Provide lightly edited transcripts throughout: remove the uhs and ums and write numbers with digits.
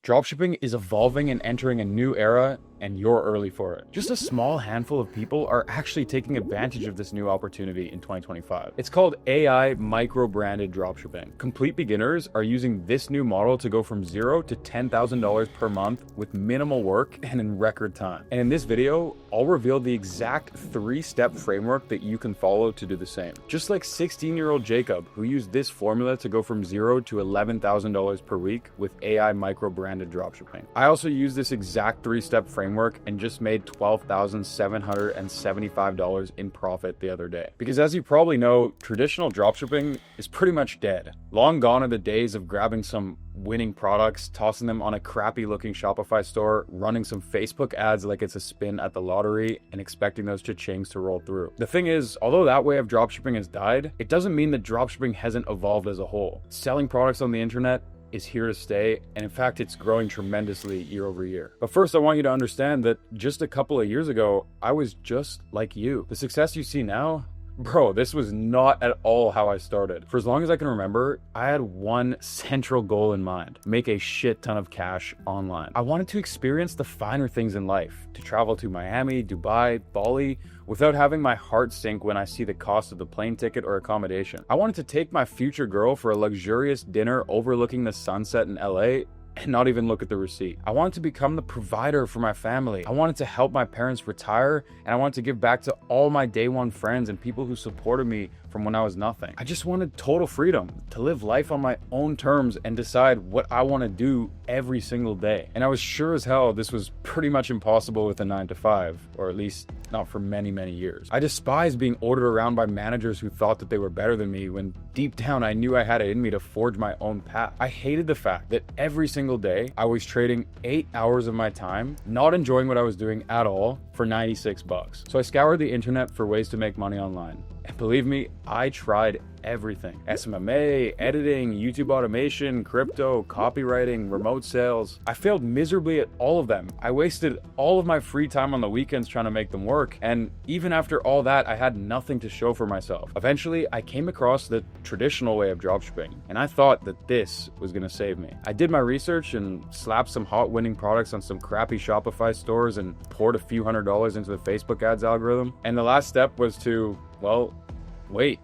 Dropshipping is evolving and entering a new era, and you're early for it. Just a small handful of people are actually taking advantage of this new opportunity in 2025. It's called AI micro-branded dropshipping. Complete beginners are using this new model to go from $0 to $10,000 per month with minimal work and in record time. And in this video, I'll reveal the exact 3-step framework that you can follow to do the same. Just like 16-year-old Jacob, who used this formula to go from $0 to $11,000 per week with AI micro-branded dropshipping. I also use this exact 3-step framework and just made $12,775 in profit the other day. Because as you probably know, traditional dropshipping is pretty much dead. Long gone are the days of grabbing some winning products, tossing them on a crappy looking Shopify store, running some Facebook ads like it's a spin at the lottery, and expecting those cha-chings to roll through. The thing is, although that way of dropshipping has died, it doesn't mean that dropshipping hasn't evolved as a whole. Selling products on the internet is here to stay, and in fact it's growing tremendously year over year. But first I want you to understand that just a couple of years ago I was just like you. The success you see now, bro, this was not at all how I started. For as long as I can remember, I had one central goal in mind: make a shit ton of cash online. I wanted to experience the finer things in life, to travel to Miami, Dubai, Bali, without having my heart sink when I see the cost of the plane ticket or accommodation. I wanted to take my future girl for a luxurious dinner overlooking the sunset in LA and not even look at the receipt. I wanted to become the provider for my family. I wanted to help my parents retire, and I wanted to give back to all my day one friends and people who supported me from when I was nothing. I just wanted total freedom to live life on my own terms and decide what I want to do every single day. And I was sure as hell this was pretty much impossible with a 9-to-5, or at least not for many, many years. I despised being ordered around by managers who thought that they were better than me when deep down I knew I had it in me to forge my own path. I hated the fact that every single day I was trading 8 hours of my time, not enjoying what I was doing at all, for $96. So I scoured the internet for ways to make money online. And believe me, I tried everything. SMMA, editing, YouTube automation, crypto, copywriting, remote sales. I failed miserably at all of them. I wasted all of my free time on the weekends trying to make them work. And even after all that, I had nothing to show for myself. Eventually, I came across the traditional way of dropshipping, and I thought that this was gonna save me. I did my research and slapped some hot winning products on some crappy Shopify stores and poured a few $100s into the Facebook ads algorithm. And the last step was to, well, wait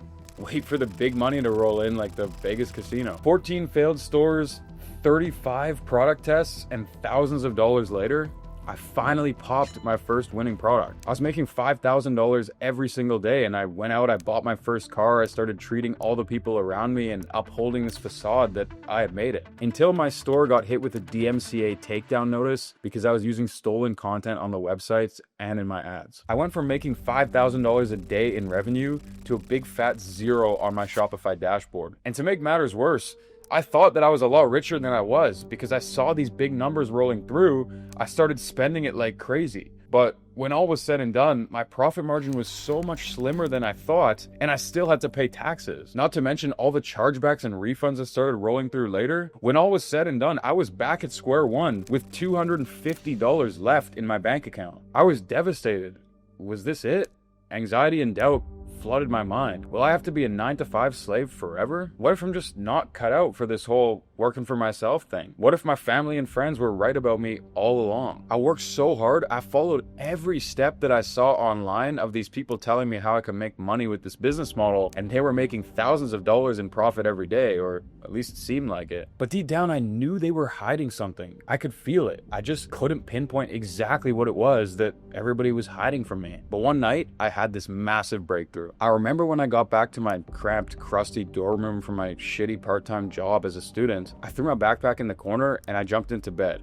for the big money to roll in like the Vegas casino. 14 failed stores, 35 product tests, and thousands of dollars later, I finally popped my first winning product. I was making $5,000 every single day, and I went out, I bought my first car, I started treating all the people around me and upholding this facade that I had made it. Until my store got hit with a DMCA takedown notice because I was using stolen content on the websites and in my ads. I went from making $5,000 a day in revenue to a big fat 0 on my Shopify dashboard. And to make matters worse, I thought that I was a lot richer than I was because I saw these big numbers rolling through. I started spending it like crazy. But when all was said and done, my profit margin was so much slimmer than I thought, and I still had to pay taxes. Not to mention all the chargebacks and refunds that started rolling through later. When all was said and done, I was back at square one with $250 left in my bank account. I was devastated. Was this it? Anxiety and doubt flooded my mind. Will I have to be a 9-to-5 slave forever? What if I'm just not cut out for this whole working for myself thing? What if my family and friends were right about me all along? I worked so hard, I followed every step that I saw online of these people telling me how I could make money with this business model, and they were making thousands of dollars in profit every day, or at least it seemed like it. But deep down, I knew they were hiding something. I could feel it. I just couldn't pinpoint exactly what it was that everybody was hiding from me. But one night, I had this massive breakthrough. I remember when I got back to my cramped, crusty dorm room from my shitty part-time job as a student, I threw my backpack in the corner and I jumped into bed.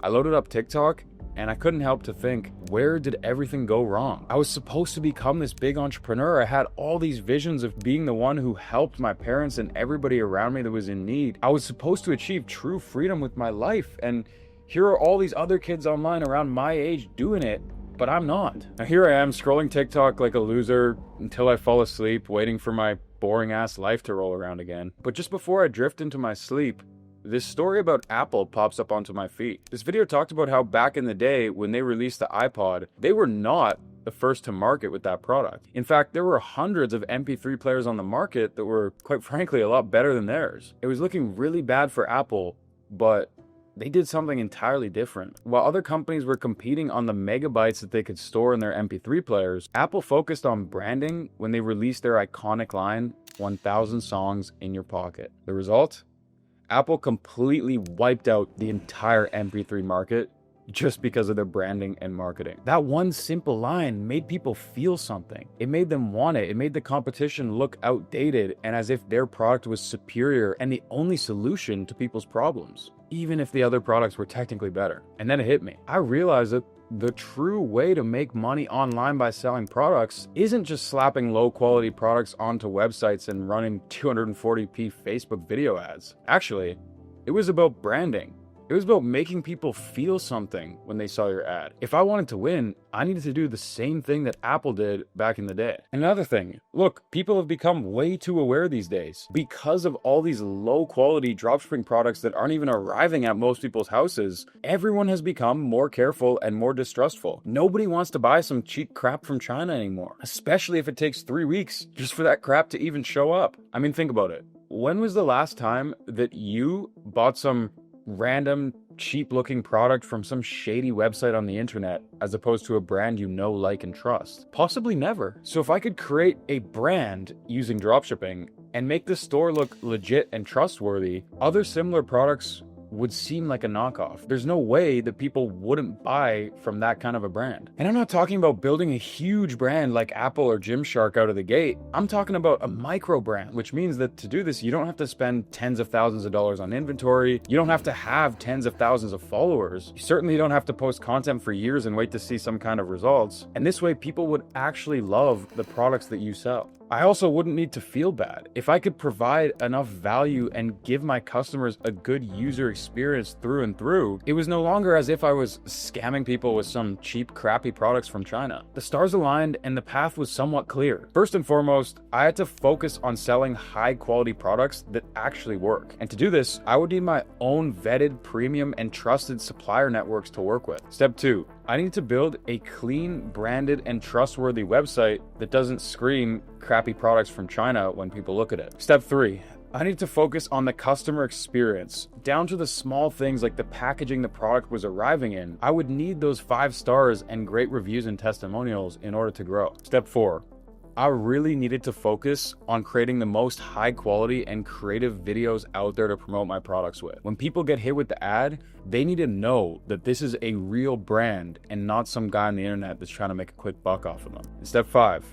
I loaded up TikTok and I couldn't help to think, where did everything go wrong? I was supposed to become this big entrepreneur. I had all these visions of being the one who helped my parents and everybody around me that was in need. I was supposed to achieve true freedom with my life, and here are all these other kids online around my age doing it, but I'm not. Now here I am scrolling TikTok like a loser until I fall asleep, waiting for my boring ass life to roll around again. But just before I drift into my sleep, this story about Apple pops up onto my feed. This video talked about how back in the day when they released the iPod, they were not the first to market with that product. In fact, there were hundreds of MP3 players on the market that were, quite frankly, a lot better than theirs. It was looking really bad for Apple, but they did something entirely different. While other companies were competing on the megabytes that they could store in their MP3 players, Apple focused on branding when they released their iconic line, 1,000 songs in your pocket. The result? Apple completely wiped out the entire MP3 market just because of their branding and marketing. That one simple line made people feel something. It made them want it. It made the competition look outdated and as if their product was superior and the only solution to people's problems, even if the other products were technically better. And then it hit me. I realized that the true way to make money online by selling products isn't just slapping low quality products onto websites and running 240p Facebook video ads. Actually, it was about branding. It was about making people feel something when they saw your ad. If I wanted to win, I needed to do the same thing that Apple did back in the day. Another thing, look, people have become way too aware these days. Because of all these low quality dropshipping products that aren't even arriving at most people's houses, everyone has become more careful and more distrustful. Nobody wants to buy some cheap crap from China anymore, especially if it takes 3 weeks just for that crap to even show up. I mean, think about it. When was the last time that you bought some random cheap looking product from some shady website on the internet as opposed to a brand you know, like, and trust? Possibly never. So if I could create a brand using dropshipping and make the store look legit and trustworthy, other similar products would seem like a knockoff. There's no way that people wouldn't buy from that kind of a brand. And I'm not talking about building a huge brand like Apple or Gymshark out of the gate. I'm talking about a micro brand, which means that to do this, you don't have to spend tens of thousands of dollars on inventory. You don't have to have tens of thousands of followers. You certainly don't have to post content for years and wait to see some kind of results. And this way, people would actually love the products that you sell. I also wouldn't need to feel bad. If I could provide enough value and give my customers a good user experience through and through, it was no longer as if I was scamming people with some cheap, crappy products from China. The stars aligned and the path was somewhat clear. First and foremost, I had to focus on selling high quality products that actually work. And to do this, I would need my own vetted, premium, and trusted supplier networks to work with. Step 2. I need to build a clean, branded, and trustworthy website that doesn't scream crappy products from China when people look at it. Step 3. I need to focus on the customer experience, down to the small things like the packaging the product was arriving in. I would need those 5 stars and great reviews and testimonials in order to grow. Step 4. I really needed to focus on creating the most high quality and creative videos out there to promote my products with. When people get hit with the ad, they need to know that this is a real brand and not some guy on the internet that's trying to make a quick buck off of them. And step 5,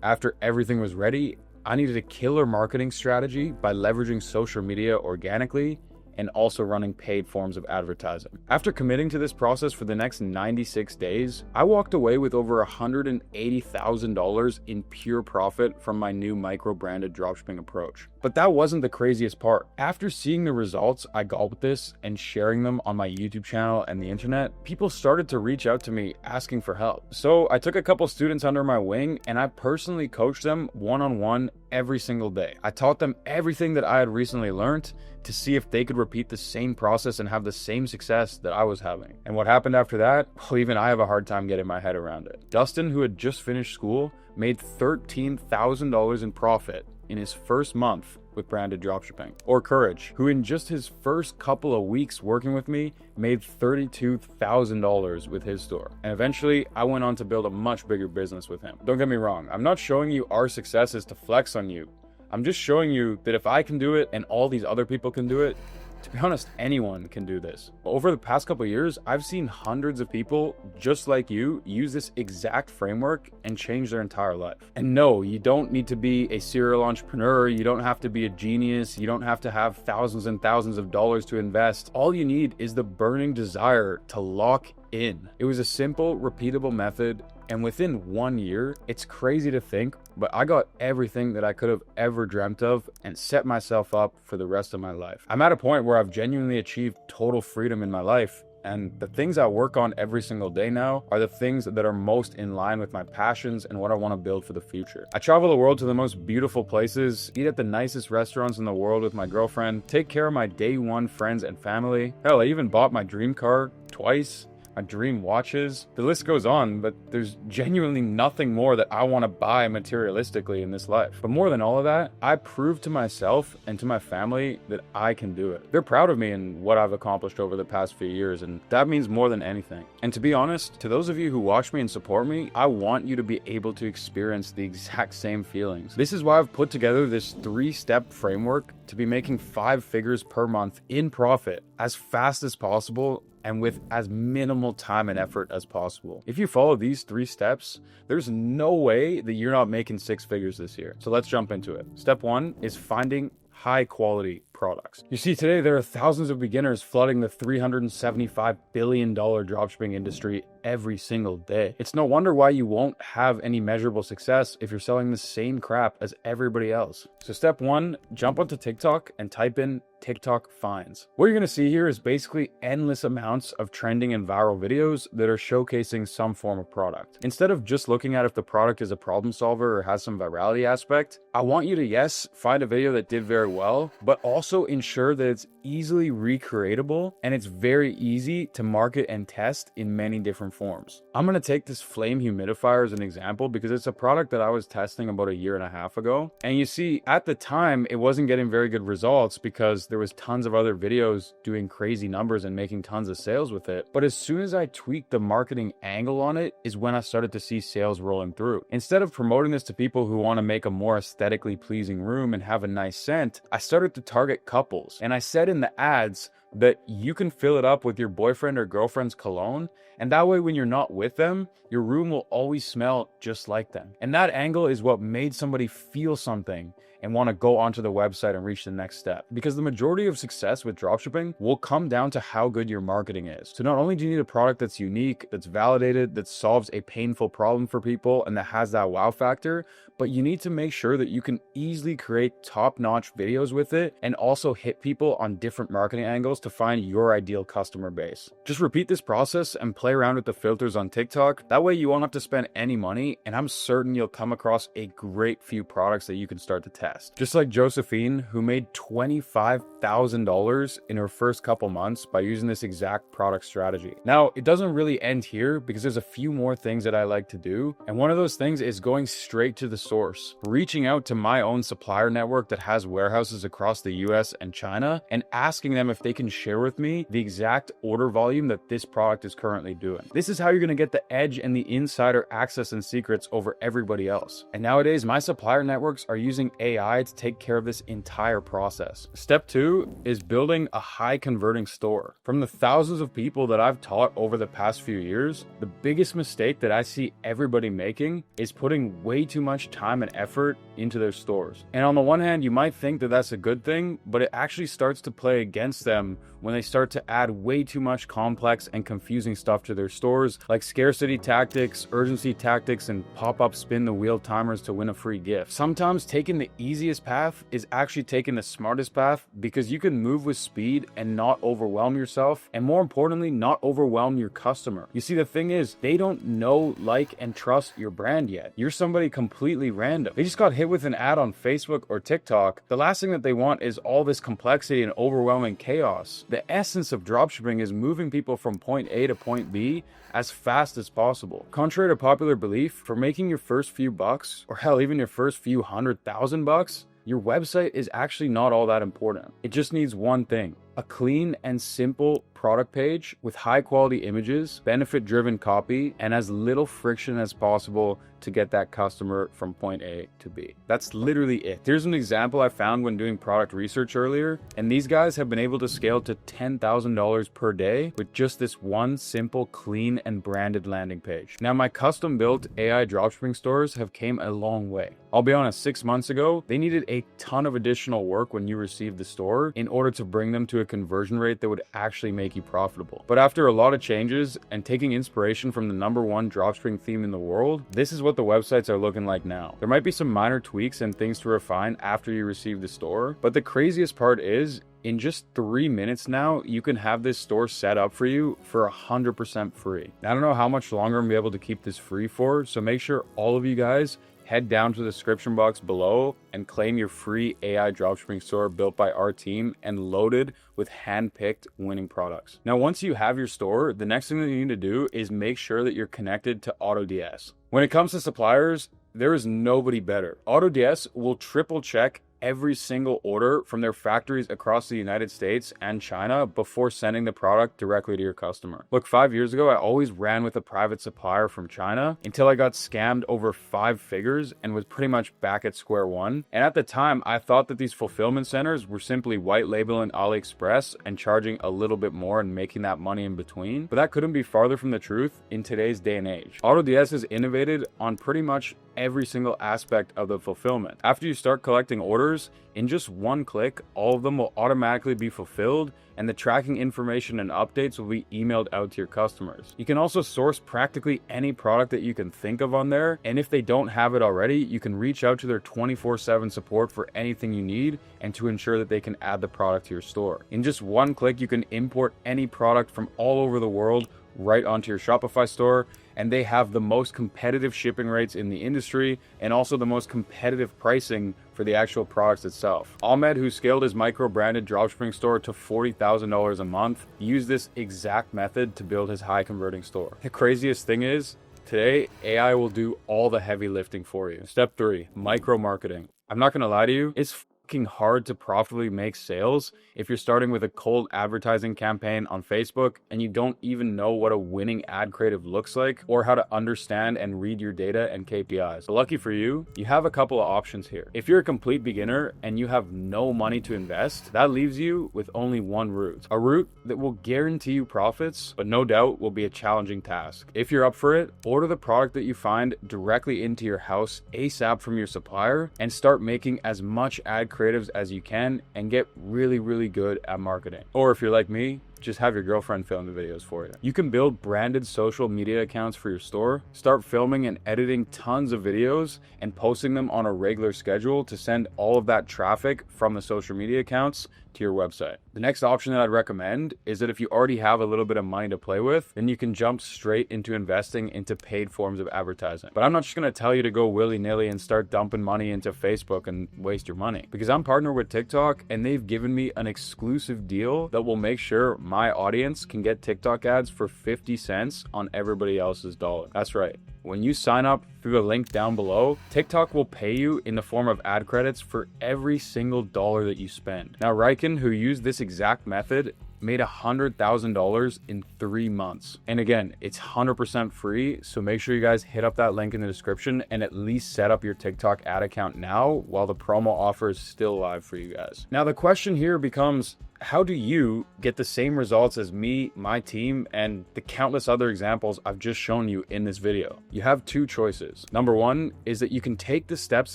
after everything was ready, I needed a killer marketing strategy by leveraging social media organically and also running paid forms of advertising. After committing to this process for the next 96 days, I walked away with over $180,000 in pure profit from my new micro-branded dropshipping approach. But that wasn't the craziest part. After seeing the results I got with this and sharing them on my YouTube channel and the internet, people started to reach out to me asking for help. So I took a couple students under my wing and I personally coached them one-on-one every single day. I taught them everything that I had recently learned to see if they could repeat the same process and have the same success that I was having. And what happened after that? Well, even I have a hard time getting my head around it. Dustin, who had just finished school, made $13,000 in profit in his first month with branded dropshipping. Or Courage, who in just his first couple of weeks working with me made $32,000 with his store. And eventually I went on to build a much bigger business with him. Don't get me wrong, I'm not showing you our successes to flex on you. I'm just showing you that if I can do it and all these other people can do it, to be honest, anyone can do this. Over the past couple of years, I've seen hundreds of people just like you use this exact framework and change their entire life. And no, you don't need to be a serial entrepreneur. You don't have to be a genius. You don't have to have thousands and thousands of dollars to invest. All you need is the burning desire to lock in. It was a simple, repeatable method. And within 1 year, it's crazy to think, but I got everything that I could have ever dreamt of and set myself up for the rest of my life. I'm at a point where I've genuinely achieved total freedom in my life. And the things I work on every single day now are the things that are most in line with my passions and what I want to build for the future. I travel the world to the most beautiful places, eat at the nicest restaurants in the world with my girlfriend, take care of my day one friends and family. Hell, I even bought my dream car twice. my dream watches. The list goes on, but there's genuinely nothing more that I want to buy materialistically in this life. But more than all of that, I proved to myself and to my family that I can do it. They're proud of me and what I've accomplished over the past few years, and that means more than anything. And to be honest, to those of you who watch me and support me, I want you to be able to experience the exact same feelings. This is why I've put together this 3-step framework to be making 5 figures per month in profit as fast as possible and with as minimal time and effort as possible. If you follow these 3 steps, there's no way that you're not making 6 figures this year. So let's jump into it. Step 1 is finding high quality products. You see, today there are thousands of beginners flooding the $375 billion dropshipping industry every single day. It's no wonder why you won't have any measurable success if you're selling the same crap as everybody else. So step 1, jump onto TikTok and type in TikTok finds. What you're going to see here is basically endless amounts of trending and viral videos that are showcasing some form of product. Instead of just looking at if the product is a problem solver or has some virality aspect, I want you to, yes, find a video that did very well, but also ensure that it's easily recreatable and it's very easy to market and test in many different forms. I'm going to take this flame humidifier as an example because it's a product that I was testing about 1.5 years ago. And you see, at the time, it wasn't getting very good results because there was tons of other videos doing crazy numbers and making tons of sales with it. But as soon as I tweaked the marketing angle on it is when I started to see sales rolling through. Instead of promoting this to people who want to make a more aesthetically pleasing room and have a nice scent, I started to target couples. And I said in the ads that you can fill it up with your boyfriend or girlfriend's cologne, and that way when you're not with them, your room will always smell just like them. And that angle is what made somebody feel something and want to go onto the website and reach the next step. Because the majority of success with dropshipping will come down to how good your marketing is. So not only do you need a product that's unique, that's validated, that solves a painful problem for people, and that has that wow factor, but you need to make sure that you can easily create top-notch videos with it and also hit people on different marketing angles to find your ideal customer base. Just repeat this process and play around with the filters on TikTok. That way you won't have to spend any money, and I'm certain you'll come across a great few products that you can start to test. Just like Josephine, who made $25,000 in her first couple months by using this exact product strategy. Now, it doesn't really end here because there's a few more things that I like to do. And one of those things is going straight to the source, reaching out to my own supplier network that has warehouses across the US and China and asking them if they can share with me the exact order volume that this product is currently doing. This is how you're going to get the edge and the insider access and secrets over everybody else. And nowadays, my supplier networks are using AI to take care of this entire process. Step 2 is building a high converting store. From the thousands of people that I've taught over the past few years, the biggest mistake that I see everybody making is putting way too much time and effort into their stores. And on the one hand, you might think that that's a good thing, but it actually starts to play against them when they start to add way too much complex and confusing stuff to their stores, like scarcity tactics, urgency tactics, and pop-up spin the wheel timers to win a free gift. Sometimes taking the easiest path is actually taking the smartest path because you can move with speed and not overwhelm yourself, and more importantly, not overwhelm your customer. You see, the thing is, they don't know, like, and trust your brand yet. You're somebody completely random. They just got hit with an ad on Facebook or TikTok. The last thing that they want is all this complexity and overwhelming chaos. The essence of dropshipping is moving people from point A to point B as fast as possible. Contrary to popular belief, for making your first few bucks, or hell, even your first few $100,000, your website is actually not all that important. It just needs one thing: a clean and simple product page with high quality images, benefit driven copy, and as little friction as possible to get that customer from point A to B. That's literally it. Here's an example I found when doing product research earlier, and these guys have been able to scale to $10,000 per day with just this one simple, clean, and branded landing page. Now, my custom built AI dropshipping stores have came a long way. I'll be honest, 6 months ago, they needed a ton of additional work when you received the store in order to bring them to a conversion rate that would actually make you profitable. But after a lot of changes and taking inspiration from the #1 dropshipping theme in the world, this is what the websites are looking like now. There might be some minor tweaks and things to refine after you receive the store, but the craziest part is, in just 3 minutes now, you can have this store set up for you for 100% free. Now, I don't know how much longer I'm gonna be able to keep this free for, so make sure all of you guys head down to the description box below and claim your free AI dropshipping store built by our team and loaded with hand-picked winning products. Now, once you have your store, the next thing that you need to do is make sure that you're connected to AutoDS. When it comes to suppliers, there is nobody better. AutoDS will triple check every single order from their factories across the United States and China before sending the product directly to your customer. Look, 5 years ago, I always ran with a private supplier from China until I got scammed over 5 figures and was pretty much back at square one. And at the time, I thought that these fulfillment centers were simply white labeling AliExpress and charging a little bit more and making that money in between. But that couldn't be farther from the truth in today's day and age. AutoDS has innovated on pretty much every single aspect of the fulfillment. After you start collecting orders, in just one click, all of them will automatically be fulfilled and the tracking information and updates will be emailed out to your customers. You can also source practically any product that you can think of on there, and if they don't have it already, you can reach out to their 24/7 support for anything you need and to ensure that they can add the product to your store. In just one click, you can import any product from all over the world right onto your Shopify store, and they have the most competitive shipping rates in the industry and also the most competitive pricing for the actual products itself. Ahmed, who scaled his micro-branded dropshipping store to $40,000 a month, used this exact method to build his high-converting store. The craziest thing is, today, AI will do all the heavy lifting for you. Step 3, micro-marketing. I'm not gonna lie to you, it's hard to profitably make sales if you're starting with a cold advertising campaign on Facebook and you don't even know what a winning ad creative looks like or how to understand and read your data and KPIs. But lucky for you, you have a couple of options here. If you're a complete beginner and you have no money to invest, that leaves you with only one route. A route that will guarantee you profits, but no doubt will be a challenging task. If you're up for it, order the product that you find directly into your house ASAP from your supplier and start making as much ad creatives as you can and get really good at marketing. Or if you're like me, just have your girlfriend film the videos for you. You can build branded social media accounts for your store, start filming and editing tons of videos and posting them on a regular schedule to send all of that traffic from the social media accounts to your website. The next option that I'd recommend is that if you already have a little bit of money to play with, then you can jump straight into investing into paid forms of advertising. But I'm not just gonna tell you to go willy-nilly and start dumping money into Facebook and waste your money, because I'm partnered with TikTok and they've given me an exclusive deal that will make sure my audience can get TikTok ads for 50 cents on everybody else's dollar. That's right. When you sign up through the link down below, TikTok will pay you in the form of ad credits for every single dollar that you spend. Now, Riken, who used this exact method, made $100,000 in 3 months. And again, it's 100% free, so make sure you guys hit up that link in the description and at least set up your TikTok ad account now while the promo offer is still live for you guys. Now, the question here becomes, how do you get the same results as me, my team, and the countless other examples I've just shown you in this video? You have 2 choices. Number 1 is that you can take the steps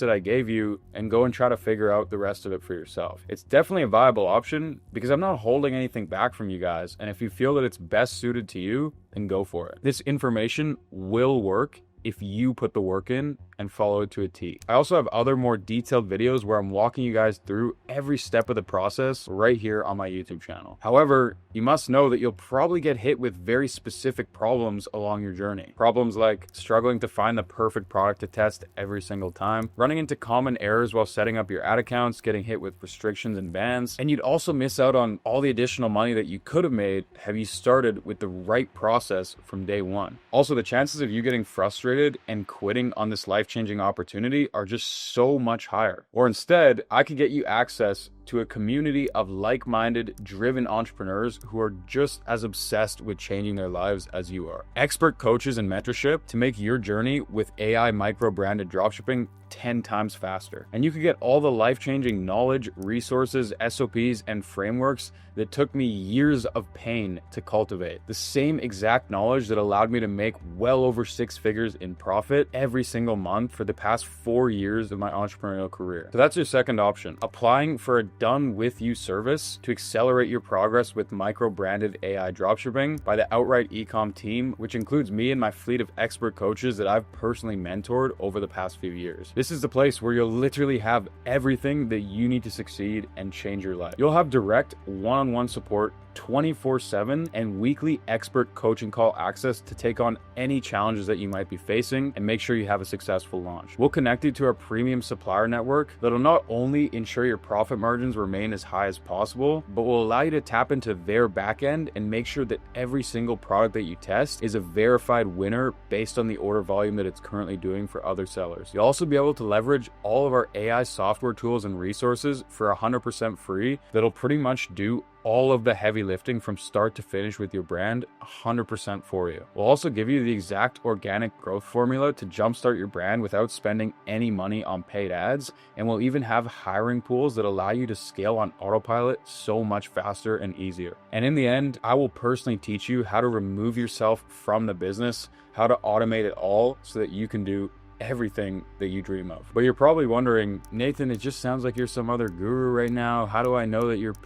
that I gave you and go and try to figure out the rest of it for yourself. It's definitely a viable option because I'm not holding anything back from you guys, and if you feel that it's best suited to you, then go for it. This information will work if you put the work in and follow it to a T. I also have other more detailed videos where I'm walking you guys through every step of the process right here on my YouTube channel. However, you must know that you'll probably get hit with very specific problems along your journey. Problems like struggling to find the perfect product to test every single time, running into common errors while setting up your ad accounts, getting hit with restrictions and bans, and you'd also miss out on all the additional money that you could have made had you started with the right process from day one. Also, the chances of you getting frustrated and quitting on this life-changing opportunity are just so much higher. Or instead, I could get you access to a community of like-minded, driven entrepreneurs who are just as obsessed with changing their lives as you are. Expert coaches and mentorship to make your journey with AI micro-branded dropshipping 10 times faster. And you could get all the life-changing knowledge, resources, SOPs, and frameworks that took me years of pain to cultivate. The same exact knowledge that allowed me to make well over 6 figures in profit every single month for the past 4 years of my entrepreneurial career. So that's your second option. Applying for a done with you service to accelerate your progress with micro-branded AI dropshipping by the Outright Ecom team, which includes me and my fleet of expert coaches that I've personally mentored over the past few years. This is the place where you'll literally have everything that you need to succeed and change your life. You'll have direct one-on-one support 24/7 and weekly expert coaching call access to take on any challenges that you might be facing and make sure you have a successful launch. We'll connect you to our premium supplier network that'll not only ensure your profit margins remain as high as possible, but will allow you to tap into their backend and make sure that every single product that you test is a verified winner based on the order volume that it's currently doing for other sellers. You'll also be able to leverage all of our AI software tools and resources for 100% free that'll pretty much do all of the heavy lifting from start to finish with your brand 100% for you. We'll also give you the exact organic growth formula to jumpstart your brand without spending any money on paid ads, and we'll even have hiring pools that allow you to scale on autopilot so much faster and easier. And in the end, I will personally teach you how to remove yourself from the business, how to automate it all so that you can do everything that you dream of. But you're probably wondering, Nathan, it just sounds like you're some other guru right now. How do I know that you're,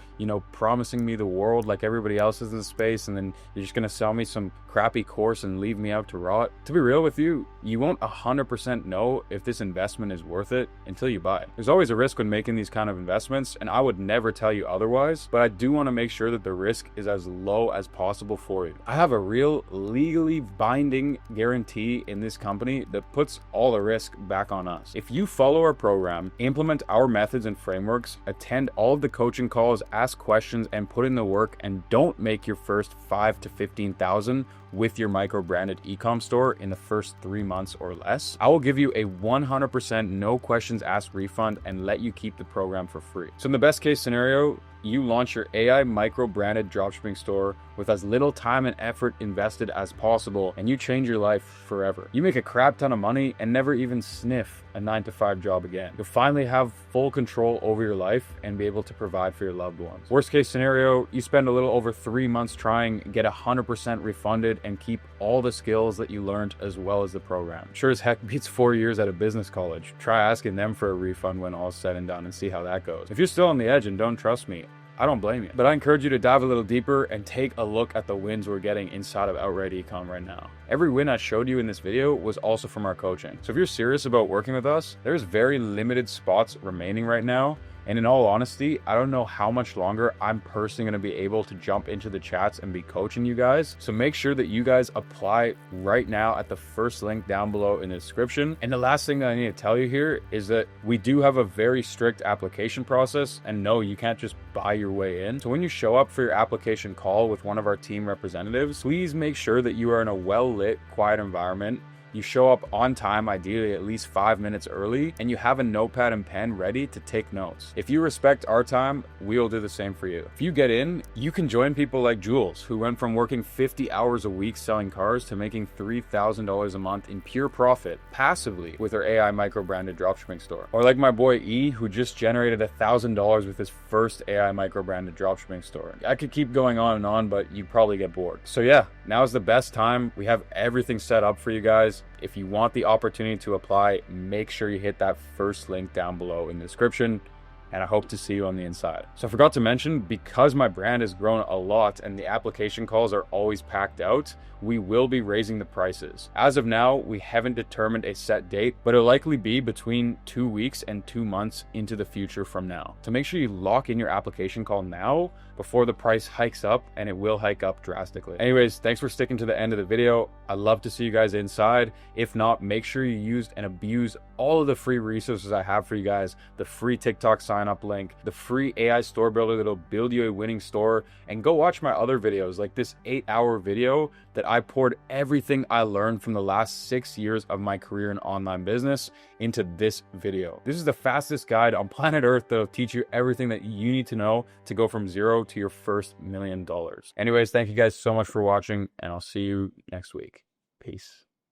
promising me the world like everybody else is in the space, and then you're just gonna sell me some crappy course and leave me out to rot? To be real with you, you won't 100% know if this investment is worth it until you buy it. There's always a risk when making these kind of investments, and I would never tell you otherwise, but I do want to make sure that the risk is as low as possible for you. I have a real legally binding guarantee in this company that puts all the risk back on us. If you follow our program, implement our methods and frameworks, attend all of the coaching calls, ask questions, and put in the work, and don't make your first 5 to 15,000 with your micro branded ecom store in the first 3 months or less, I will give you a 100% no questions asked refund and let you keep the program for free. So in the best case scenario, you launch your AI micro branded dropshipping store with as little time and effort invested as possible, and you change your life forever. You make a crap ton of money and never even sniff a 9-to-5 job again. You'll finally have full control over your life and be able to provide for your loved ones. Worst case scenario, you spend a little over 3 months trying, get 100% refunded, and keep all the skills that you learned as well as the program. Sure as heck beats 4 years at a business college. Try asking them for a refund when all's said and done and see how that goes. If you're still on the edge and don't trust me, I don't blame you. But I encourage you to dive a little deeper and take a look at the wins we're getting inside of Outright Ecom right now. Every win I showed you in this video was also from our coaching. So if you're serious about working with us, there's very limited spots remaining right now. And in all honesty, I don't know how much longer I'm personally going to be able to jump into the chats and be coaching you guys. So make sure that you guys apply right now at the first link down below in the description. And the last thing that I need to tell you here is that we do have a very strict application process. And no, you can't just buy your way in. So when you show up for your application call with one of our team representatives, please make sure that you are in a well-lit, quiet environment. You show up on time, ideally at least 5 minutes early, and you have a notepad and pen ready to take notes. If you respect our time, we'll do the same for you. If you get in, you can join people like Jules, who went from working 50 hours a week selling cars to making $3,000 a month in pure profit passively with her AI micro-branded dropshipping store. Or like my boy E, who just generated $1,000 with his first AI micro-branded dropshipping store. I could keep going on, but you'd probably get bored. So yeah, now is the best time. We have everything set up for you guys. If you want the opportunity to apply, make sure you hit that first link down below in the description, and I hope to see you on the inside. So I forgot to mention, because my brand has grown a lot and the application calls are always packed out, we will be raising the prices. As of now, we haven't determined a set date, but it'll likely be between 2 weeks and 2 months into the future from now. So make sure you lock in your application call now before the price hikes up, and it will hike up drastically. Anyways, thanks for sticking to the end of the video. I'd love to see you guys inside. If not, make sure you use and abuse all of the free resources I have for you guys, the free TikTok sign up link, the free AI store builder that'll build you a winning store, and go watch my other videos like this 8-hour video that I poured everything I learned from the last 6 years of my career in online business into this video. This is the fastest guide on planet Earth that'll teach you everything that you need to know to go from zero to your first $1 million. Anyways, thank you guys so much for watching, and I'll see you next week. Peace.